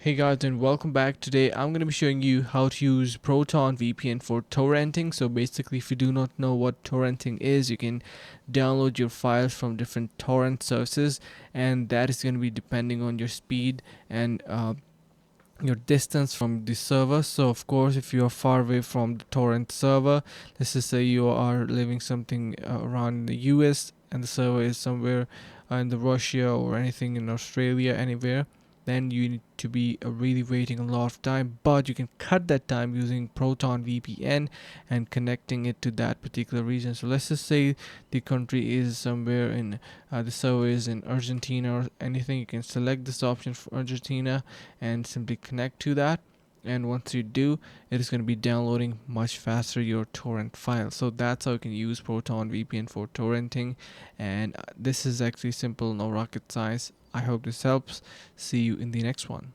Hey guys, and welcome back. Today I'm going to be showing you how to use Proton VPN for torrenting. So basically, if you do not know what torrenting is, you can download your files from different torrent services, and that is going to be depending on your speed and your distance from the server. So of course, if you are far away from the torrent server, let's just say you are living something around the US and the server is somewhere in the Russia or anything in Australia, anywhere, then you need to be really waiting a lot of time, but you can cut that time using Proton VPN and connecting it to that particular region. So let's just say the country is somewhere in the server is in Argentina or anything. You can select this option for Argentina and simply connect to that, and once you do, it is going to be downloading much faster your torrent file. So that's how you can use Proton VPN for torrenting, and this is actually simple, no rocket science. I hope this helps. See you in the next one.